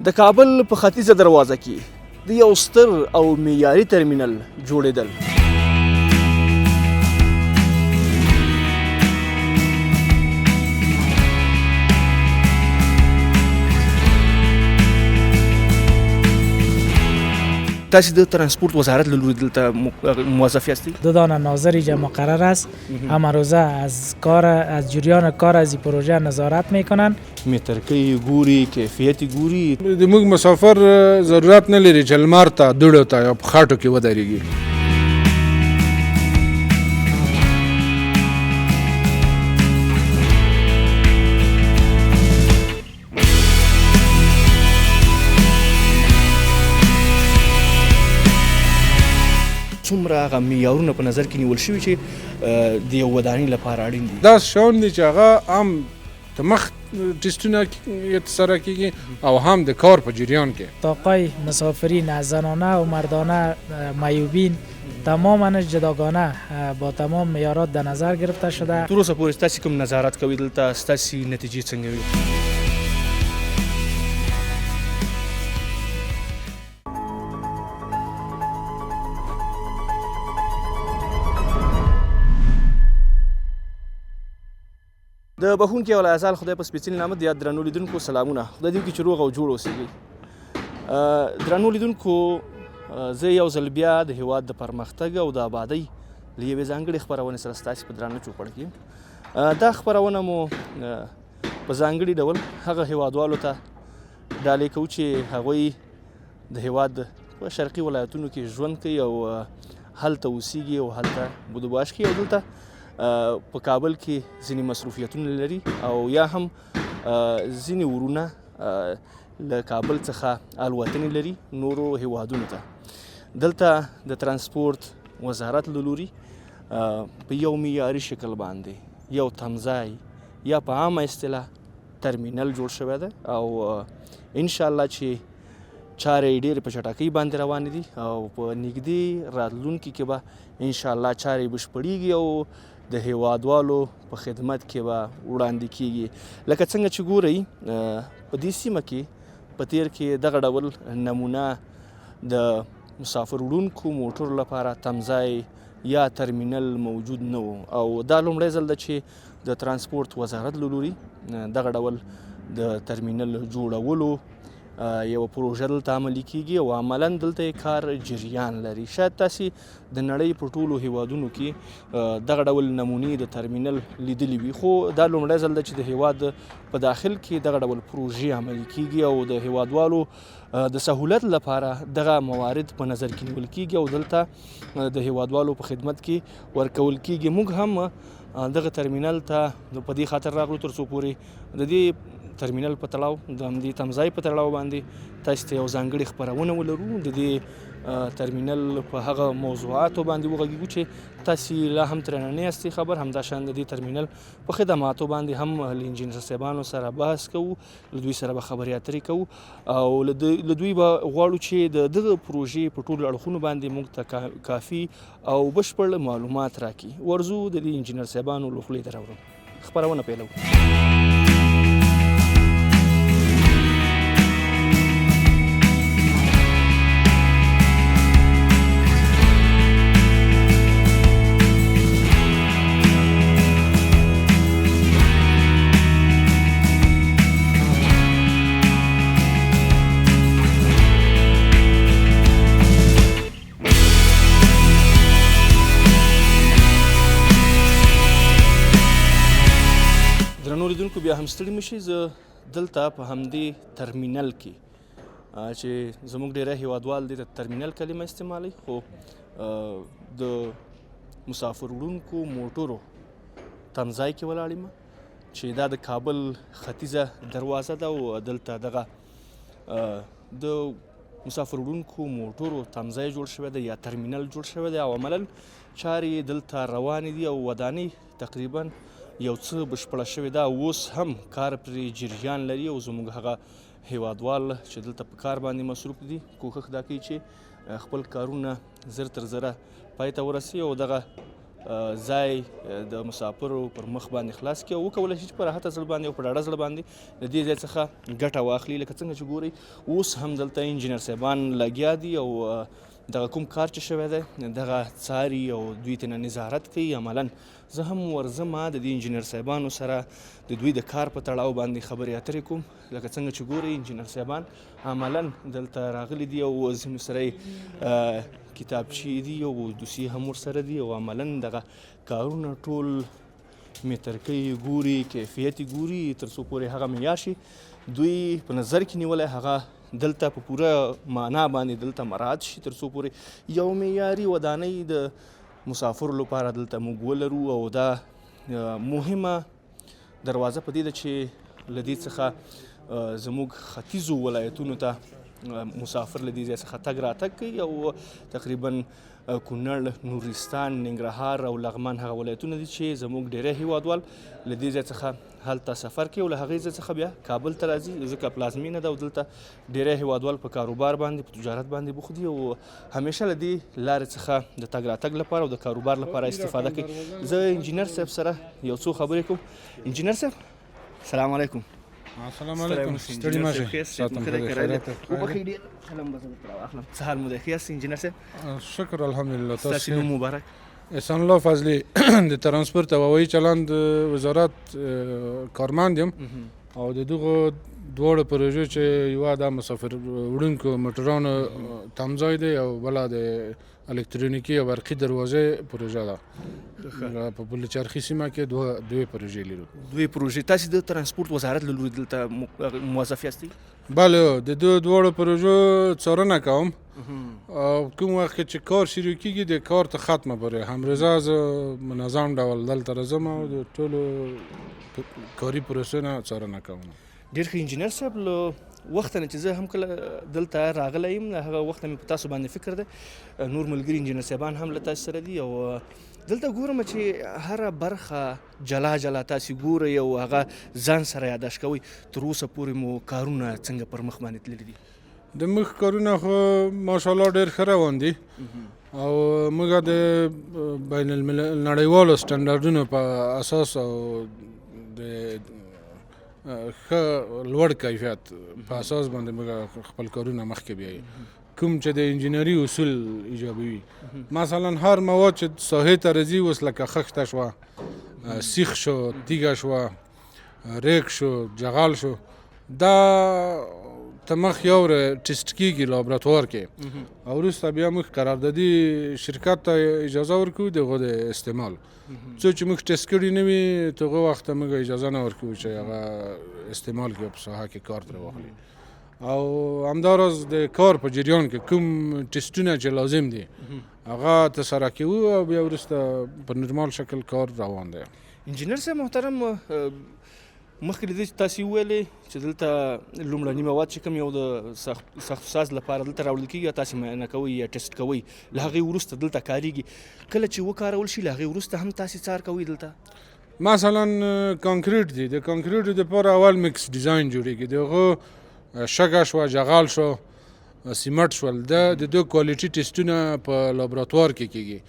د کابل په ختیځه دروازه کې د یو ستر او معیاري ترمینل جوړېدل. تاسو د ترانسپورت وزارت له لوري دلته موظف یاستید؟ دو دانه ناظر اینجا مقرر است. همه روزه از جریان کار از این پروژه نظارت میکنن. مترکۍ ګوري، کیفیت ګوري. د موږ مسافر ضرورت نه لري چې لمر ته دوړو ته یا په خاټو کې ودرېږي. څومره هغه معیارونه په نظر کې نیول شوي چې د یو ودانۍ لپاره اړین دي؟ داسې شیان دي چې هغه هم د مخ ټسټونه ترسره کېږي او هم د کار په جریان کې. اتاقای مسافرین از زنانه و مردانه معیوبین تماما جداگانه با تمام معیارات در نظر گرفته شده. تر اوسه پورې ستاسې کوم نظارت کوي دلته؟ ستاسې نتیجې څنګه وي؟ د بخونکي او لایزال خدای په سپېڅلي نامه د یاد درنو لیدونکو سلامونه. خدای دې وکړي چې روغ او جوړ اوسېږئ. درنو لیدونکو، زه یو ځل بیا د هېواد د پرمختګ او د آبادۍ له یوې ځانګړې خپرونې سره ستاسې په درانه چوپړ کې دا خپرونه مو په ځانګړي ډول هغه هېوادوالو ته ډالۍ کوو چې هغوی د هېواد په شرقي ولایتونو کې ژوند کوي او هلته اوسېږي او هلته بودوباش کوي او دلته په کابل کې ځینې مصروفیتونه لري او یا هم ځینې ورونه له کابل څخه الوتنې لري نورو هیوادونو ته. دلته د ترانسپورت وزارت له لوري په یو معیاري شکل باندې یو تمځای یا په عامه اصطلاح ترمینل جوړ شوی دی او انشاءالله چې چارې ډېرې په چټکۍ باندې روانې دي او په نږدې راتلونکي کې به انشاءالله چارې بشپړېږي او د هیوادوالو په خدمت کې به وړاندې کیږي. لکه څنګه چې ګورئ په دې سیمه کې په تیر کې دغه ډول نمونه د مسافر وړونکو موټرو لپاره تمځای یا ترمینل موجود نه و او دا لومړی ځل ده چې د ترانسپورت وزارت له لوري دغه ډول د ترمینل جوړولو یوه پروژه دلته عملي کیږي او عملا دلته یې کار جریان لري. شاید تاسې د نړۍ په ټولو هیوادونو کې دغه ډول نمونې د ترمینل لیدلي وي، خو دا لومړی ځل ده چې د هیواد په داخل کې دغه ډول پروژې عملي کیږي او د هیوادوالو د سهولت لپاره دغه موارد په نظر کې نیول کیږي او دلته د هیوادوالو په خدمت کې ورکول کیږي. موږ هم دغه ترمینل ته په دې خاطر راغلو تر څو پورې د دې ترمینل په تړاو د همدې تمځای په تړاو باندې تاسو ته یو ځانګړې خپرونه ولرو. د دې ترمینل په هغه موضوعاتو باندې وغږیږو چې تاسې لا هم ترې نه یاستئ خبر. همداشان د دې ترمینل په خدماتو باندې هم له انجینر صاحبانو سره بحث کوو، له دوی سره به خبرې اترې کوو او له دوی به غواړو چې د دغه پروژې په ټولو اړخونو باندې موږ ته کافي او بشپړ معلومات راکړي. ورځو د دې انجینر صاحبانو له خولې ته راوړو. خپرونه پیلوو. لیدونکو بیا هم ستړي مشي. زه دلته په همدې ترمینل کې چې زموږ ډیری هیوادوال دې د ترمینل کلمه استعمالوي، خو د مسافر وړونکو موټرو تمځای کې ولاړ یم چې دا د کابل ختیځه دروازه ده او دلته دغه د مسافر وړونکو موټرو تمځای جوړ شوی دی یا ترمینل جوړ شوی دی او عملا چارې دلته روانې دي او ودانۍ تقریبا یو څه بشپړه شوې ده. اوس هم کار پرې جریان لري او زموږ هغه هیوادوال چې دلته په کار باندې مصروف دي کوښښ دا کوي چې خپل کارونه زر تر زره پای ته ورسوي او دغه ځای د مسافرو پر مخ باندې خلاص کړي او وکولی شي چې په راحته زړه باندې او په ډاډه زړه باندې د دې ځای څخه ګټه واخلي. لکه څنګه چې ګورئ اوس هم دلته انجینر صاحبان لګیا دي او دغه کوم کار چې شوی دی دغه څاري او دوی ترنه نظارت کوي. عملا زه هم ورځم د دې انجینر صاحبانو سره د دوی د کار په تړاو باندې خبرې اترې کوم. لکه څنګه چې ګورئ انجینر صاحبان عملا دلته راغلي دي او ځینو سره یې کتابچې دي او دوسیې هم ورسره دي او عملا دغه کارونه ټول میتر کوي، ګوري، کیفیت یې ګوري تر څو پورې هغه معیار شي دوی په نظر کې نیولی هغه دلته په پوره معنا باندې دلته مراعات شي تر څو پورې یو معیاري ودانۍ د مسافرو لپاره دلته موږ ولرو. او دا مهمه دروازه په دې ده چې له دې څخه زموږ ختیځو ولایتونو ته مسافر له دې ځای څخه تګ راتګ کوي او تقریبا کونړ، نورستان، ننګرهار او لغمان هغه ولایتونه دي چې زموږ ډیری هیوادوال له دې ځای څخه هلته سفر کوي او له هغې ځای څخه بیا کابل ته راځي ځکه پلازمینه ده او دلته ډیری هیوادوال په کاروبار باندې په تجارت باندې بوخت دي او همیشه له دې لارې څخه د تګ راتګ لپاره او د کاروبار لپاره استفاده کوي. زه انجینر صاحب سره یو څو خبرې کوم. انجینر صاحب سلام علیکم. السلام علیکم. ستړي مه شئ. وبخښئ ډېر قلم به زه درته راواخلم. څه حال مو دی؟ ښه یاست انجینر صاحب؟ شکر الحمدلله. ستاسو نوم مبارک؟ احسان الله فضلي د ترانسپورت او هوایي چلند وزارت کارمند یم او د دغو دواړو پروژو چې یوه د مسافر وړونکو موټرانو تمځای دی او بله د الکترونیکي او برقي دروازې پروژه ده. په پلچرخي سیمه کې دوی پروژې لرو. دوی پروژې. تاسې د ترانسپورت وزارت له لوري دلته موظف یاستئ؟ بله، د دواړو پروژو څارنه کوم او کوم وخت چې کار شروع کیږي د کار ته ختمه پورې همروزه زه منظم ډول دلته راځم او د ټولو کاري پروسو نه څارنه کوم. ډېر ښه انجینر صاحب. له وخته نه چې زه هم کله دلته راغلی یم له هغه وخته مې په تاسو باندې فکر دی. نور ملګري انجینر صاحبان هم له تاسو سره دي او دلته ګورم چې هره برخه جلا جلا تاسې ګورئ او هغه ځان سره یاداشت کوئ. تر اوسه پورې مو کارونه څنګه پر مخ باندې تللي دي؟ د مخ کارونه خو ماشاءالله ډېر ښه روان دي او موږ د بین نړیوالو سټنډرډونو په اساس او د ښه لوړ کیفیت په اساس باندې موږ خپل کارونه مخکې بیایي. کوم چې د انجینري اصول ایجابوي، مثلا هر مواد چې ساحې ته راځي اوس لکه خښته شوه، سیخ شو، تیږه شوه، ریک شو، جغل شو، دا ته مخ یو ټیسټ کیږي لابراتوار کې او وروسته بیا موږ قراردادي شرکت ته اجازه ورکوو د هغو د استعمال. څو چې موږ ټیسټ کړي نه وي تر هغه وخته موږ اجازه نه ورکوو چې هغه استعمال کړي په ساحه کې کار ترې واخلي. او همداراز د کار په جریان کې کوم ټیسټونه چې لازم دي هغه ترسره کوو او بیا وروسته په نورمال شکل کار روان دی. انجینر صاحب محترم، مخکې له دې چې تاسې وویلې چې دلته لومړني مواد چې کوم یو د سخت ساز لپاره دلته راوړل کېږي یا تاسې معاینه کوئ یا ټیسټ کوئ، له هغې وروسته دلته کارېږي. کله چې وکارول شي له هغې وروسته هم تاسې څار کوئ دلته؟ مثلا کانکریټ دی، د کانکریټو دپاره اول مکس ډیزاین جوړېږي. د هغو شګه شوه، جغل شو، سیمټ شول، د دو کوالټي ټیسټونه په لابراتوار کې کېږي.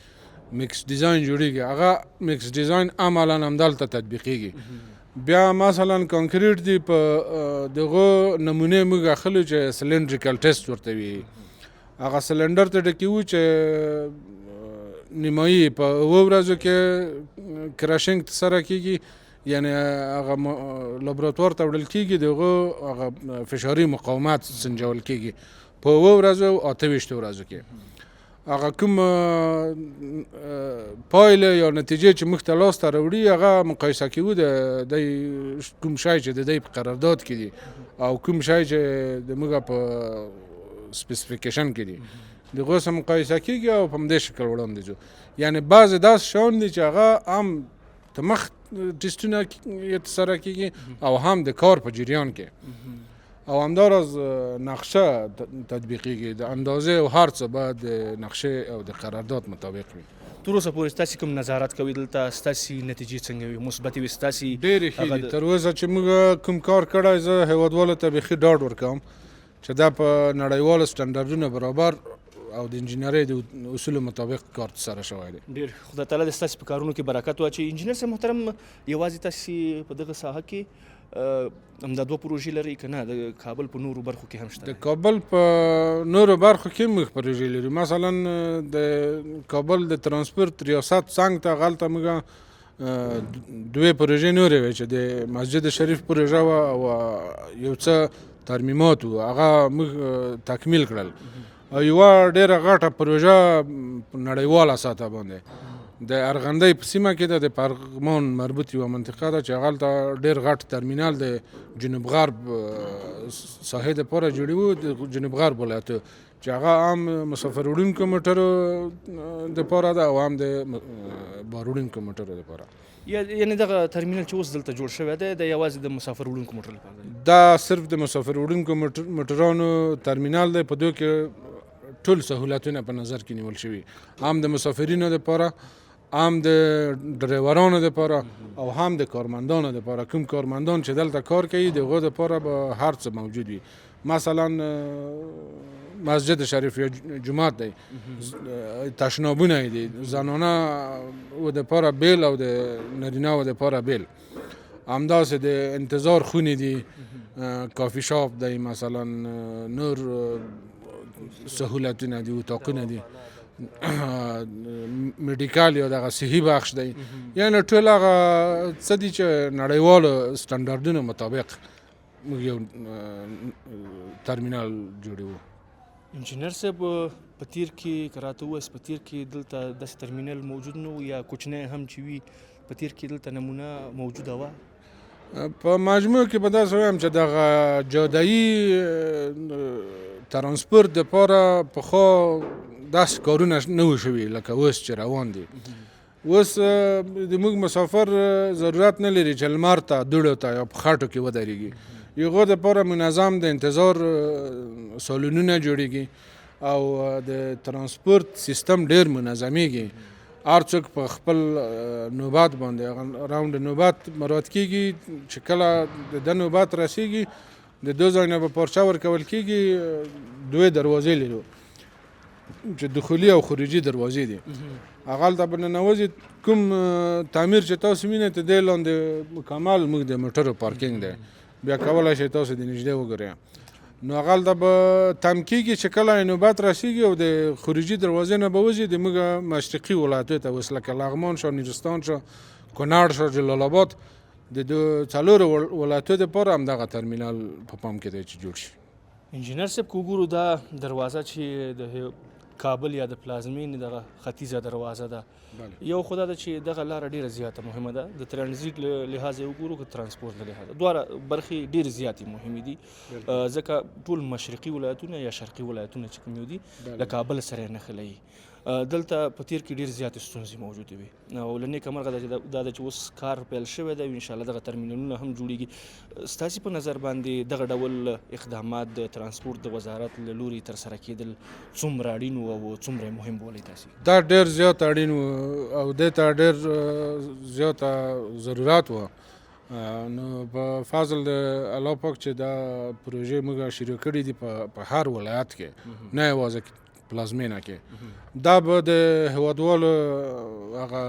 مکس ډیزاین جوړېږي، هغه مکس ډیزاین عملا همدلته تطبیقېږي. بیا مثلا کانکریټ دی، په دغه نمونې موږ اخلو چې سلنډریکل ټیسټ ورته وي. هغه سلنډر ته ډکوو چې نیمایي په 7 ورځو کې کراشنګ ترسره کېږي، یعنی هغه لابراتوار ته وړل کېږي، دغه هغه فشاري مقاومت سنجول کېږي په 7 ورځو او 28 ورځو کې. هغه کوم پایله یا نتیجې چې موږ ته لاسته راوړي هغه مقایسه کوو د کوم شی چې د دوی په قرارداد کې دي او کوم شی چې د موږ په سپیسیفیکیشن کې دي، دغه سره مقایسه کېږي او په همدې شکل وړاندې ځو. یعنی بعضې داسې شیان دي چې هغه هم ته مخ ټیسټونه یې ترسره کېږي او هم د کار په جریان کې او همداراز نقشه تطبیقېږي. د اندازې او هر څه باید د نقشې او د قرارداد مطابق وي. تر اوسه پورې ستاسې کوم نظارت کوي دلته؟ ستاسې نتیجې څنګه وي؟ مثبتې وي ستاسې؟ ډېرې ښې دي. تر اوسه چې موږ کوم کار کړی زه هیوادوالو ته بیخي ډاډ ورکوم چې دا په نړیوالو سټنډرډونو برابر او د انجینرۍ د اصولو مطابق کار سره شوی دی. ډېر خدای تعالی د ستاسې په کارونو کې برکت واچوي. انجینر صاحب محترم، یوازې تاسې په دغه ساحه کې همدا 2 پروژې لرئ که نه د کابل په نورو برخو کې هم شته؟ د کابل په نورو برخو کې موږ پروژې لرو. مثلا د کابل د ترانسپورت ریاست څنګ ته هلته موږ 2 پروژې نورې وې چې د مسجد شریف پروژه وه او یو څه ترمیمات وو، هغه موږ تکمیل کړل. او یوه ډېره غټه پروژه نړیواله سطحه باندې د ارغندۍ په سیمه کې ده، د پرغمان مربوط یوه منطقه ده چې هغلته ډېر غټ ترمینال د جنوب غرب ساحې دپاره جوړوي، د جنوب غرب ولایتو چې هغه هم مسافر وړونکو موټرو دپاره ده او هم د بار وړونکو موټرو دپاره. یعنې دغه ترمینل چې اوس دلته جوړ شوی دی د یوازې د مسافر وړونکو موټر لپاره دی؟ دا صرف د مسافر وړونکو موټرانو ترمینال دی. په دوی کې ټول سهولتونه په نظر کې نیول شوي، هم د مسافرینو دپاره، هم د ډریورانو دپاره او هم د کارمندانو دپاره. کوم کارمندان چې دلته کار کوي د هغو دپاره به هر څه موجود وي. مثلا مسجد شریف یا جماعت دی، تشنابونه دي، زنانه و دپاره بیل او د نرینه و دپاره بیل. همداسې د انتظار خونې دي، کافی شاپ دی، مثلا نور سهولتونه دي، اتاقونه دي، میډیکل یا دغه صحي بخش دی. یعنې ټول هغه څه دي چې نړیوالو سټنډردونو مطابق موږ یو ترمینال جوړوو. انجینر صاحب په تیر کې که راته ووایاست په تیر کې دلته داسې ترمینل موجود نه و یا کوچنی هم چې وي په تیر کې دلته نمونه موجوده وه؟ په مجموع کې به داسې وایم چې دغه جادهیي ترانسپورت دپاره پخوا داسې کارونه نه وو شوي لکه اوس چې روان دي. اوس د موږ مسافر ضرورت نه لري چې لمر ته، دوړو ته یا په خټو کې ودرېږي. هغو دپاره منظم د انتظار سالونونه جوړېږي او د ترانسپورت سیستم ډېر منظمیږي. هر څوک په خپل نوبت باندې راوند نوبت مراعات کېږي چې کله د ده نوبت رسېږي د 2 ځای نه به پارچه ورکول کېږي. 2 دروازې لرو چې دخولي او خروجي دروازې دي. هغلته به ننوځي. کوم تعمیر چې تاسو وینئ د دې لاندې مکمل موږ د موټرو پارکینګ دی، بیا کولی شئ تاسو د نږدې وګورئ. نو هغلته به تم کېږي چې کله نوبت رسېږي او د خروجي دروازې نه به وځي د موږ مشرقي ولایتو ته اوس لکه لغمان شو، نیرستان شو، کونړ شو، جلال آباد، د 4 ولایتو دپاره همدغه ترمینال په پام کې دی چې جوړ شي. انجینر صاحب که وګورو دا دروازه چې د کابل یا د پلازمینې دغه ختیځه دروازه ده، یو خو دا ده چې دغه لاره ډېره زیاته مهمه ده. د ترانزیت له لحاظه یې وګورو که ترانسپورت له لحاظه، دواړه برخې ډېرې زیاتې مهمې دي ځکه ټول مشرقي ولایتونه یا شرقي ولایتونه چې کوم دي له کابل سره یې نښلوي. دلته په تیر کې ډېرې زیاتې ستونزې موجودې وي او له نیکه مرغه دا ده چې اوس کار پیل شوی دی او انشاءالله دغه ترمینالونه هم جوړېږي. ستاسې په نظر باندې دغه ډول اقدامات د ترانسپورت د وزارت له لوري ترسره کېدل څومره اړین و او څومره مهم بولئ تاسې؟ دا ډېر زیات اړین و او دې ته ډېر زیاته ضرورت و. نو په فضل د الله پاک چې دا پروژې موږ شروع کړي دي په هر ولایت کې، نه یوازې پلازمینه کې. دا به د هیوادوالو هغه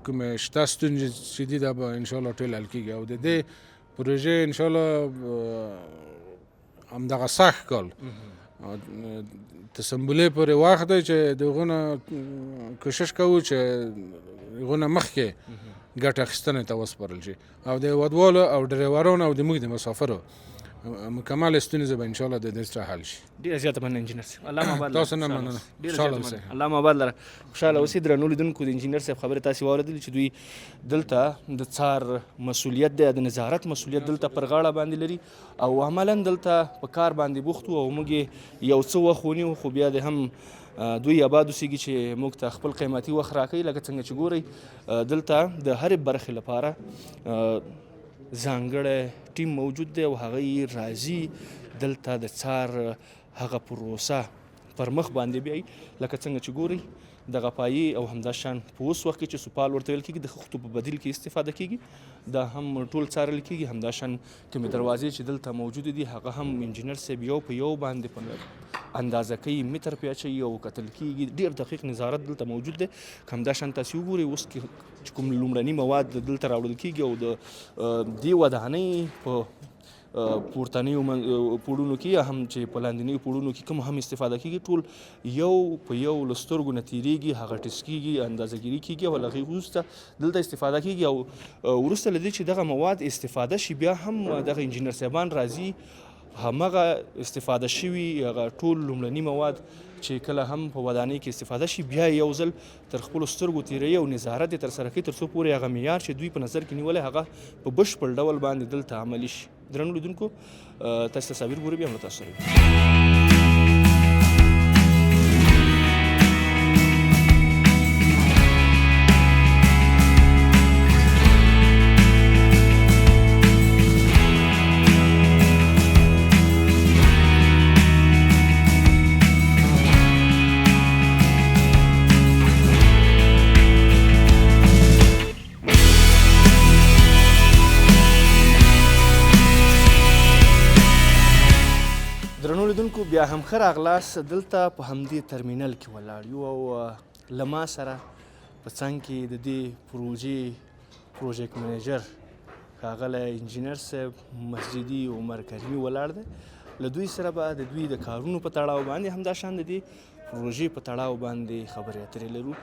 کومې شته ستونزې چې دي دا به انشاءالله ټول حل کېږي او د دې پروژې انشاءالله همدغه سږ کال تسمبلې پورې وخت دی چې د هغو نه کوشش کوو چې هغو نه مخکې ګټه اخیستنې ته وسپارل شي او د هیوادوالو او ډریورانو او د موږ د مسافرو مکمل ستونزې به انشاءالله د دې سره حل شي. ډېره زیاته مننه انجینر صاحب. الله مو آباد لره. تاسو نه مننه. خوشحاله اوسئ. الله مو آباد لره. خوشحاله اوسئ. درنو لیدونکو د انجینر صاحب خبرې تاسې واورېدلې چې دوی دلته د څار مسؤلیت دی، د نظارت مسؤلیت دلته پر غاړه باندې لري او عملا دلته په کار باندې بوخت وو او موږ یو څه وخت ونیو خو بیا د هم دوی آباد اوسېږي چې موږ ته خپل قیمتي وخت راکوي. لکه څنګه چې ګورئ دلته د هرې برخې لپاره ځانګړی ټیم موجود دی او هغه یې راځي دلته د څار هغه پروسه پر مخ باندې بیایي. لکه څنګه چې ګورئ دغه پایې او همداشان په اوس وخت کې چې سوپال ورته ویل کېږي د خښتو په بدیل کې استفاده کېږي، دا هم ټول څارل کېږي. همداشان کومې دروازې چې دلته موجودې دي هغه هم انجینر صاحب یو په یو باندې په اندازه کوي متر پې اچوي او کتل کېږي. ډېر دقیق نظارت دلته موجود دی. که همدا شان تاسې وګورئ اوس چې کوم لومړني مواد دلته راوړل کېږي او د دې ودانۍ په پورتنیو پوړونو کې یا هم چې په لاندنیو پوړونو کې کوم هم استفاده کېږي ټول یو په یو له سترګو نه تېرېږي، هغه ټیسټ کېږي، اندازهګیري کېږي او له هغې وروسته دلته استفاده کېږي. او وروسته له دې چې دغه مواد استفاده شي بیا هم دغه انجینر صاحبان راځي همغه استفاده شوي هغه ټول لومړني مواد چې کله هم په ودانۍ کې استفاده شي بیا یو ځل تر خپلو سترګو تېروي او نظارت یې ترسره کوي تر څو پورې هغه معیار چې دوی په نظر کې نیولی هغه په بشپړ ډول باندې دلته عملي شي. درنو لیدونکو تاسې تصاویر ګورئ بیا هم له تاسو سره لیدونکو بیا هم ښه راغلاست. دلته په همدې ترمینل کې ولاړ یو او له ما سره په څنګ کې د دې پروژیکټ منیجر ښاغلی انجینر صاحب مسجدي عمر کریمي ولاړ دی. له دوی سره به د دوی د کارونو په تړاو باندې همداشان د دې پروژې په تړاو باندې خبرې اترې لرو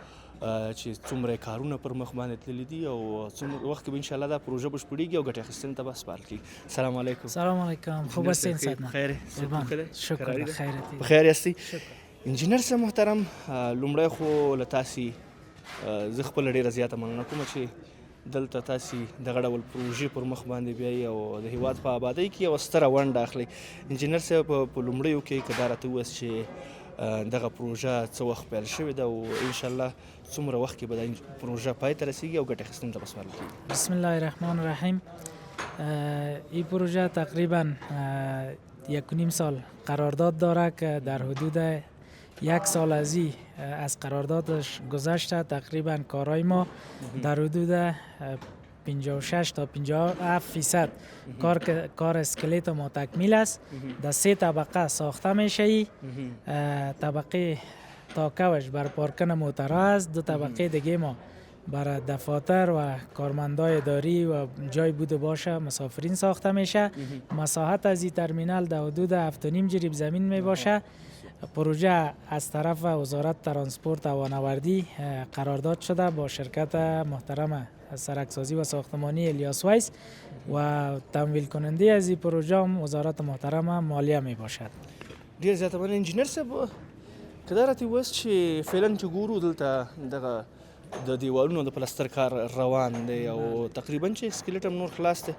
چې څومره کارونه پر مخ باندې تللي دي او څومره وخت کې به انشاءالله دا پروژه بشپړېږي او ګټې اخیستنې ته به سپارل کېږي. سلام علیکم. سلام علیکم. خوب هستین صاحب؟ خیر. شکر بخیرتی. بخیر هستی؟ انجینر صاحب محترم، لومړی خو له تاسې زه خپله ډېره زیاته مننه کوم چې دلته تاسې دغه ډول پروژې پر مخ باندې بیایي او د هیواد په آبادۍ کې یوه ستره ونډه اخلئ. انجینر صاحب په لومړیو کې که دا راته ووایاست چې دغه پروژه څه وخت پیل شوې ده او انشاءالله څومره وخت کې به دا پروژه پای ته رسیږي او ګټې اخیستنې ته به سپارل کېږي؟ بسم الله الرحمن الرحیم. این پروژه تقریبا 1.5 سال قرارداد داره که در حدود 1 سال از قراردادش گذشته. تقریبا کارهای ما در حدود 56 تا 57% کار اسکلت ما تکمیل است. در 3 طبقه ساخته میشه. طبقه تاکوش بر پارکن موترها است. 2 طبقه دیگه ما برای دفاتر و کارمندای اداری و جای بوده باشه مسافرین ساخته میشه. مساحت از این ترمینال در حدود 7.5 جریب زمین می باشه. پروژه از طرف وزارت ترانسپورت و وانوردی قرارداد شده با شرکت محترم سرکسازی و ساختمانی الیاس ویس و تمویل کننده از این پروژه هم وزارت محترم مالیه می باشد. ډیر زیاته مننه انجینر صاحب. که دا راته ووایاست چې فعلا چې ګورو دلته دغه د دیوالونو د پلستر کار روان دی او تقریبا چې اسکلیټ هم نور خلاص دی.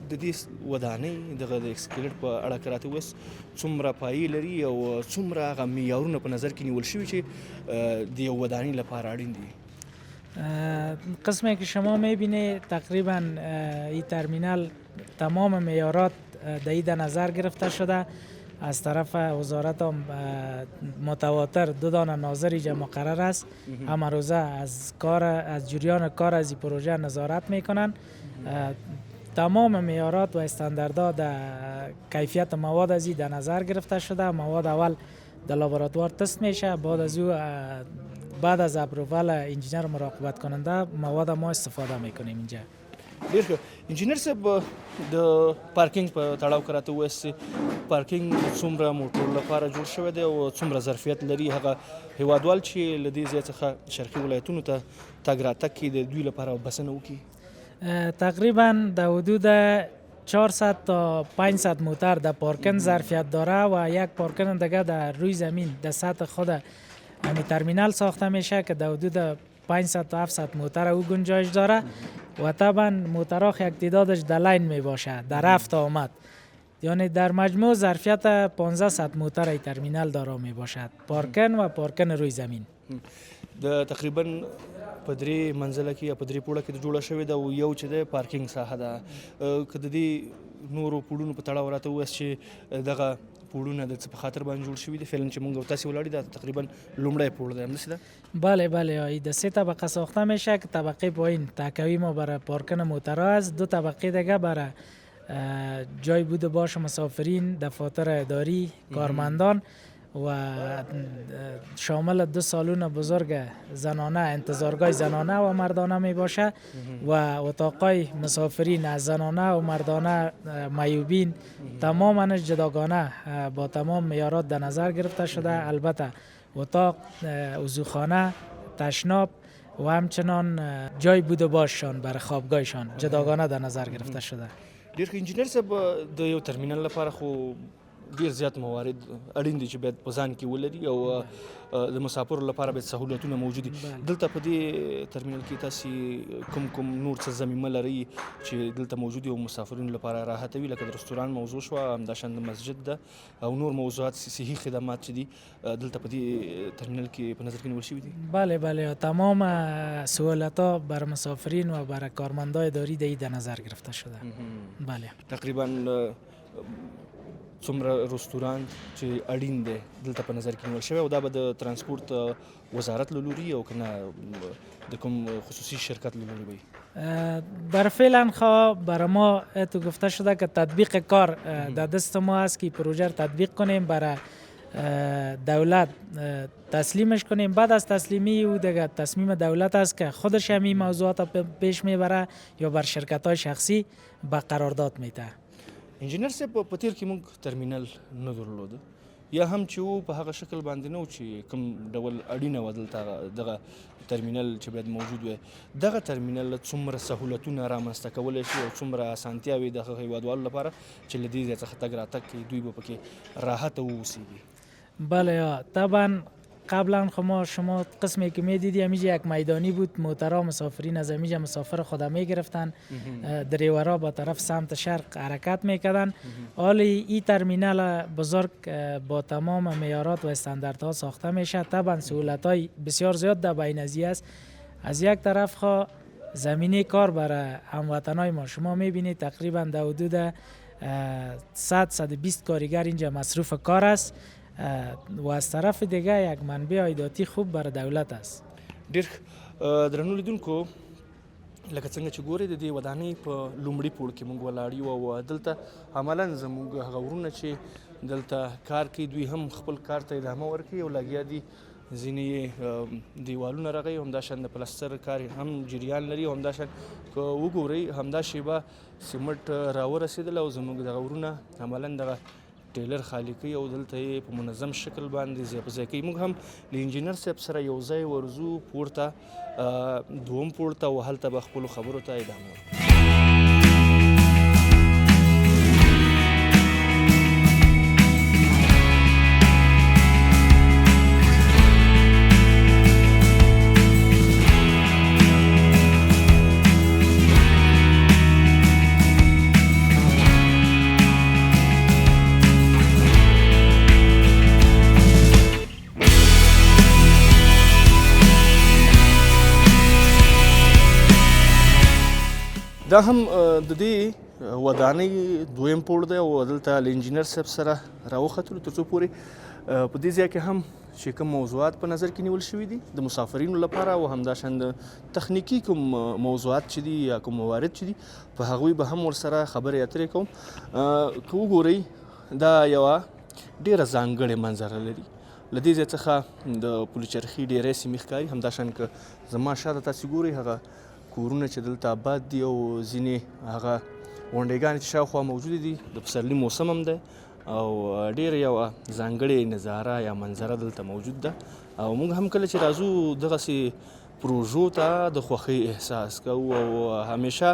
د دې ودانۍ دغه د اسکلیټ په اړه که راته ووایاست څومره پایې لري او څومره هغه معیارونه په نظر کې نیول شوي چې د یو ودانۍ لپاره اړین دي؟ قسمی که شما میبینید تقریبا این ترمینال تمام معیارات در نظر گرفته شده. از طرف وزارت هم متواتر 2 دانه ناظر اینجا مقرر است. همه روزه از جریان کار از این پروژه نظارت میکنن. تمام معیارات و استانداردها در کیفیت مواد از این در نظر گرفته شده. مواد اول در لابراتوار تست میشه، بعد از اپرووال انجینر مراقبت کننده مواد ما استفاده میکنیم اینجا. ډیر ښه. انجینر صاحب د پارکینګ په تړاو که راته ووایاست پارکینګ څومره موټرو لپاره جوړ شوی دی او څومره ظرفیت لري هغه هیوادوال چې له دې ځای څخه شرقي ولایتونو ته تګ راتګ کې د دوی لپاره بسنه وکړي؟ تقریبا در حدود 400 تا 500 موتر در پارکینگ ظرفیت داره و یک پارکینگ دیگه در روی زمین در سطح خود همین ترمینال ساخته میشه که در حدود 500 تا 700 موتر او گنجایش داره و طبعا موترها یک تعدادش در لاین می باشه در رفت آمد. یعنی در مجموع ظرفیت 1500 موتر ای ترمینال داره می باشد، پارکن و پارکن روی زمین. د تقریبا په 3 منزله کې یا په 3 پوړه کې د جوړه شوې ده او یو چې د پارکینګ ساحه ده. که د دې نورو پوړونو په تړاو راته ووایاست چې دغه پوړونه د څه په خاطر باندې جوړ شوي دي؟ فعلا چې موږ تاسې ولاړ دا تقریبا لومړی پوړ دی، همداسې ده؟ بله در 3 طبقه ساخته میشه که طبقه پایین تکوی ما برای پارکن موترها است. 2 طبقه دیگه برای جای بوده باش مسافرین، دفاتر اداری، کارمندان و شامل 2 سالن بزرگ زنانه، انتظارگاه زنانه و مردانه می باشه و اتاقای مسافرین از زنانه و مردانه میوبین تماما جداگانه با تمام معیارات در نظر گرفته شده. البته اتاق، وضوخانه، تشناب و همچنان جای بوده باششان برای خوابگاهشان جداگانه در نظر گرفته شده. ډیر ښه انجینر صاحب، د یو ترمینل لپاره خو ډیر زیات موارد اړین دي چې باید په ځان کې ولري او د مسافرو لپاره باید سهولتونه موجود دي. دلته په دې ترمینل کې تاسو کوم نور څه ضمیمه لري چې دلته موجود او مسافرینو لپاره راحت وي، لکه د رستوران موضوع شو، همداشان د مسجد ده او نور موضوعات صحي خدمات چې دي دلته په دې ترمینل کې په نظر کې نیول شوي دي؟ بله تمام سهولت‌ها بر مسافرین و بر کارمندای اداری در نظر گرفته شده. بله تقریبا څومره رستوران چې اړین دی دلته په نظر کې نیول شوی او دا به د ترانسپورت وزارت له لوري او که نه د کوم خصوصی شرکت له لوري وي؟ در فعلا برای ما تو گفته شده که تطبیق کار در دست ما است که پروژه تطبیق کنیم، برای دولت تسلیمش کنیم. بعد از تسلیمی او دیگه تصمیم دولت است که خودش همین موضوعات پیش میبره یا بر شرکت های شخصی به قرارداد میده. انجینر صاحب، په تیر کې موږ ترمینل نه درلوده، یا هم چې و په هغه شکل باندې نه و چې کوم ډول اړینه وه دلته دغه ترمینل چې باید موجود وي. دغه ترمینل څومره سهولتونه رامنځته کولی شي او څومره اسانتیاوې د هیوادوالو لپاره چې له دې ځای څخه تګ راتګ کوي دوی به پکې راحته واوسیږي؟ بله طبعا قبلا شما قسمی که میدیدی همیشه یک میدانی بود، موترها مسافرین از همیشه مسافر خود میگرفتن، دریورها با طرف سمت شرق حرکت میکردن. حالی این ترمینال بزرگ با تمام معیارات و استانداردها ساخته میشه. طبعا سهولت‌های بسیار زیاد در بین است. از یک طرف زمینه کار برای هموطنای ما شما میبینید تقریبا در حدود 100-120 کارگر اینجا مصروف کار است و از طرف دیگه یک منبع عایداتی خوب برای دولت است. ډیر درنو لیدونکو، لکه څنګه چې ګورئ د دې ودانۍ په لومړي پوړ کې موږ ولاړ یو او دلته عملاً زموږ هغه ورونه چې دلته کار کوي دوی هم خپل کار ته ادامه ورکوي او لګیا دي. ځینې دیوالونه رغوي، همداشان د پلستر کار هم جریان لري. همداشان که وګورئ همدا شیبه سیمټ راورسېدل او زموږ دغه ورونه عملاً دغه ټیلر خالی کوي او دلته یې په منظم شکل باندې ځای په ځای کوي. موږ هم له انجینر صاحب سره یو ځای ورځو پورته، دوم پوړ ته، او هلته به خپلو خبرو ته ادامه ورکړو. دا هم د دې ودانۍ دویم پوړ دی او دلته له انجینر صاحب سره راوختلو تر څو پورې په دې ځای کې هم چې کوم موضوعات په نظر کې نیول شوي دي د مسافرینو لپاره او همداشان د تخنیکي کوم موضوعات چې دي یا کوم موارد چې دي په هغوی به هم ورسره خبرې اترې کوم. که وګورئ دا یوه ډېره ځانګړې منظره لري. له دې ځای څخه د پلچرخي ډېری سیمې ښکاري. همداشان که زما شاته تاسې ګورئ هغه کورونه چې دلته آباد دي او ځینې هغه غونډېګانې چې شاوخوا موجودې دي، د پسرلي موسم هم دی او ډېره یوه ځانګړې نظاره یا منظره دلته موجود ده. او موږ هم کله چې راځو دغسې پروژو ته د خوښۍ احساس کوو او همیشه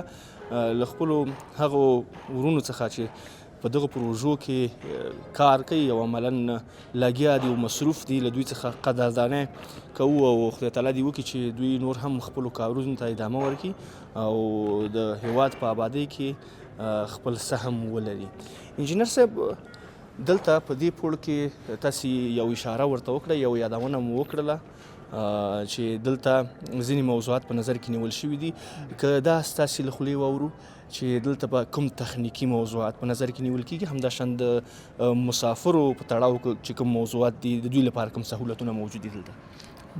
له خپلو هغو ورونو څخه چې په دغه پروژو کې کار کوي او عملاً لګیا دي او مصروف دي، له دوی څخه قدردانۍ کوو او خدای تعالی دې وکړي چې دوی نور هم خپلو کارونو ته ادامه ورکړي او د هیواد په آبادۍ کې خپل سهم ولري. انجینر صاحب، دلته په دې پوړ کې تاسې یو اشاره ورته وکړه، یو یادونه مو وکړله چې دلته ځینې موضوعات په نظر کې نیول شوي دي. که دا ستاسې له خولې واورو چې دلته به کوم تخنیکی موضوعات په نظر کې نیول کېږي، همداشان د مسافرو په تړاو چې کوم موضوعات دي د دوی لپاره کوم سهولتونه موجود دي دلته؟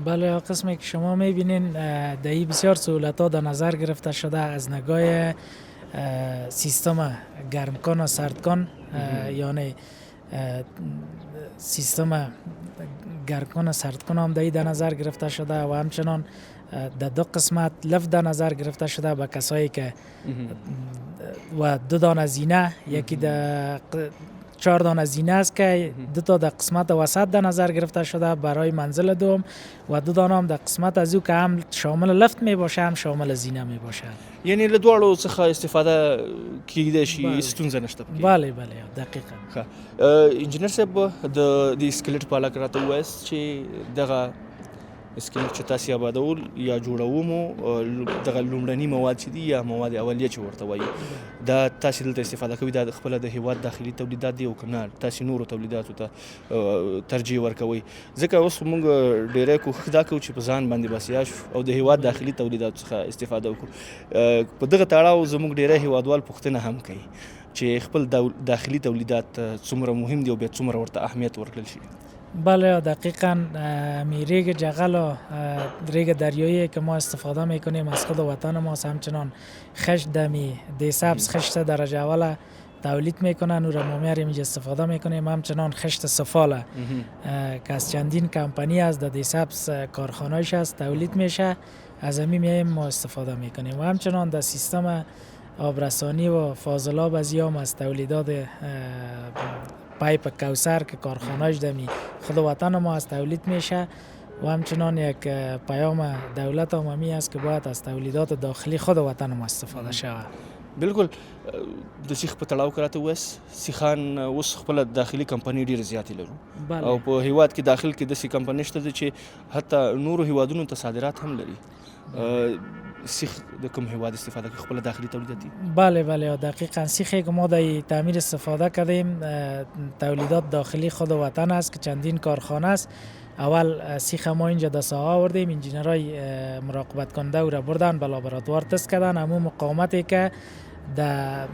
بله، قسمی که شما میبینین دهی بسیار سهولت‌ها در نظر گرفته شده از نگاه سیستم گرمکن و سردکن یعنی سیستم گرمکن و سردکن هم در نظر گرفته شده و همچنان در دو قسمت لفت در نظر گرفته شده به کسایی که و 2 دانه زینه، یکی در 4 دانه زینه است که 2 تا در قسمت وسط در نظر گرفته شده برای منزل دوم و 2 دانه هم در قسمت از او که هم شامل لفت می باشه هم شامل زینه می باشه. یعنی له دواړو څخه استفاده کیدای شي، ستونزه نشته پکې. بله دقیقاً. انجینر صاحب د اسکلیټ په اړه راته ووایاست چې دغه اسکلیټ چې تاسې آبادول یا جوړوو مو دغه لومړني مواد چې دي یا مواد اولیه چې ورته وایي دا تاسې دلته استفاده کوي، دا خپله د هیواد داخلي تولیدات دي او که نه تاسې نورو تولیداتو ته ترجیح ورکوئ؟ ځکه اوس موږ ډېری کوښښ دا کوو چې په ځان باندې بسیا شو او د هیواد داخلي تولیداتو څخه استفاده وکړو. په دغه تړاو زموږ ډېری هیوادوال پوښتنه هم کوي چې خپل داخلي تولیدات څومره مهم دي او باید څومره ورته اهمیت ورکړل شي. بله دقیقاً. ریگ جغل و ریگ دریایی که ما استفاده میکنیم از خود وطن ما، همچنان خشت دمی دی سبز خشت درجه اول تولید میکنن و ما میاریم اینجا استفاده میکنیم. همچنان خشت سفاله که از چندین کمپانی از دی سبز کارخانه‌اش است تولید میشه، از همین میایم ما استفاده میکنیم. و همچنان در سیستم آبرسانی و فاضلاب از یام از تولیدات پایپ کوثر که کارخانه‌اش دمی خود وطن ما از تولید میشه و همچنان یک پیام دولت عمومی است که باید از تولیدات داخلی خود وطن ما استفاده شود. بالکل. د سیخ په تړاو کې راته ووایاست سیخان اوس خپله داخلي کمپنۍ ډېرې زیاتې لرو او په هیواد کې داخل کې داسې کمپنۍ شته ده چې حتی نورو هیوادونو ته صادرات هم لري. سیخ د کوم هیواد استفاده کوي؟ خپل داخلي تولیدات دي؟ بله دقیقاً. سیخی که ما در تعمیر استفاده کردیم تولیدات داخلی خود وطن است که چندین کارخانه است. اول سیخ ما اینجا در ساحه آوردیم، انجینرای مراقبت کننده او را بردن به لابراتوار تست کردن. همون مقاومتی که در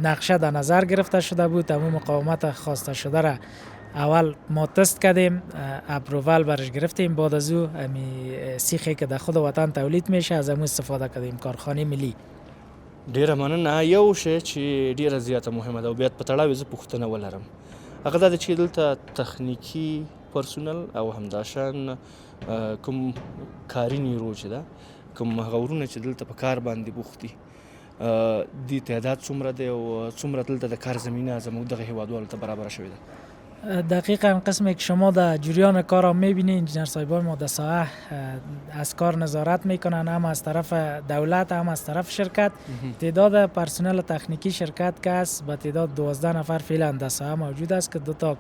نقشه در نظر گرفته شده بود، همون مقاومت خواسته شده را اول ما تست کردیم، اپرووال برش گرفتیم. بعد از او سیخی که در خود وطن تولید میشه از همون استفاده کردیم، کارخانه ملی. ډیره مننه. یو شی چې ډیره زیاته مهمه ده او بیا په تړاو زه پوښتنه ولرم، هغه دا ده چې دلته تخنیکي پرسونل او همداشان کوم کاري نیرو چې ده، کوم هغه ورونه چې دلته په کار باندې بوخت دي، دې تعداد څومره دی او څومره دلته د کار زمینه زموږ دغه هیوادوالو ته برابره شوې ده؟ دقیقاً قسمی که شما در جریان کار هم میبینید انجینر صاحبان ما در ساحه از کار نظارت میکنن، هم از طرف دولت هم از طرف شرکت. تعداد پرسنل تکنیکی شرکت که است به تعداد 12 نفر فعلا در ساحه موجود است که 2 تا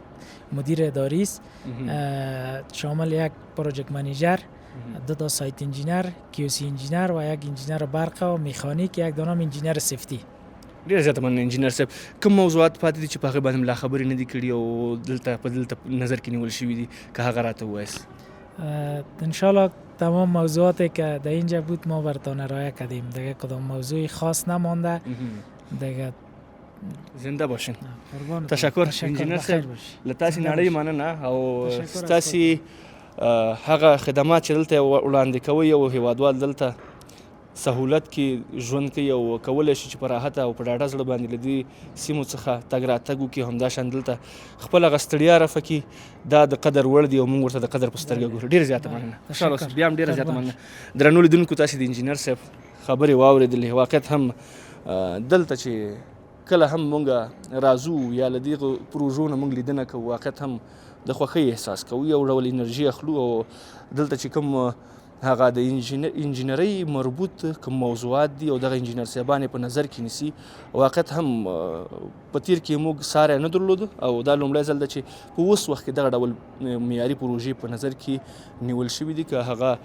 مدیر اداری است شامل یک پروژکت منیجر، 2 تا سایت انجینر، کیوسی انجینر و یک انجینر برق و مکانیک، یک دانم انجینر سیفتی. ډېره زیاته مننه انجینر صاحب. کوم موضوعات پاتې دي چې په هغې باندې ملا خبرې نه دي کړي او دلته نظر کې نیول شوي دي که هغه راته ووایاست؟ انشالله تمام موضوعاتی که در اینجا بود ما برتان ارائه کردیم، دیگه کدام موضوعی خاص نمانده دیگه. زنده باشین. تشکر انجینر صاحب. له تاسې نړۍ مننه او ستاسې هغه خدمات چې دلته وړاندې کوئ او هیوادوال دلته سهولت کې ژوند کوي او کولی شي چې په راحته او په ډاډه زړه باندې له دې سیمو څخه تګ راتګ وکړي، همداشان دلته خپله هغه ستړیا رفع کړي، دا د قدر وړ دي او موږ ورته د قدر په سترګه ګورو. ډېره زیاته مننه. خوشحاله اوسئ. بیا هم ډېره زیاته مننه. درنو لیدونکو تاسې د انجینر صاحب خبرې واورېدلې. واقعیت هم دلته چې کله هم موږ راځو یا له دغو پروژو نه موږ لیدنه کوو، واقعیت هم د خوښۍ احساس کوو، یو ډول انرژي اخلو او دلته چې کوم هغه د انجینرۍ مربوط کوم موضوعات دي او دغه انجینر صاحبان په نظر کې نیسي. واقعیت هم په تیر کې موږ ساری نه درلود او دا لومړی ځل ده چې په اوس وخت کې دغه ډول معیاري پروژې په نظر کې نیول شوي دي. که هغه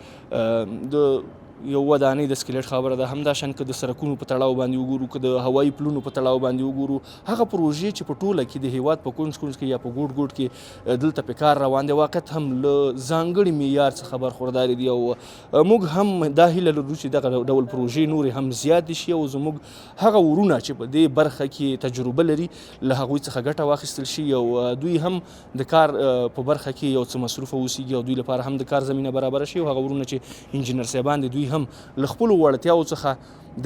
د یو ودانۍ د سکلیټ خبره ده، همداشان که د سړکونو په تړاو باندې وګورو، که د هوایي پلونو په تړاو باندې وګورو، هغه پروژې چې په ټوله کې د هیواد په کونج کونج کې یا په ګوټ ګوټ کې دلته په کار روان دي، واقعیت هم له ځانګړي معیار څخه برخوردار دي او موږ هم دا هیله لرو چې دغه ډول پروژې نورې هم زیاتې شي او زموږ هغه ورونه چې په دې برخه کې تجربه لري له هغوی څخه ګټه واخیستل شي او دوی هم د کار په برخه کې یو څه مصروفه اوسیږي او دوی لپاره هم د کار زمینه برابره شي او هغه ورونه چې انجینر صاحبان دي دوی هم له خپلو وړتیاو څخه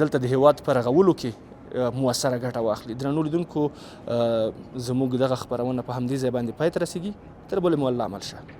دلته د هیواد په رغولو کې موثره ګټه واخلي. درنو لیدونکو زموږ دغه خپرونه په همدې ځای باندې پای ته رسیږي. تر بلې مو الله عمل شه.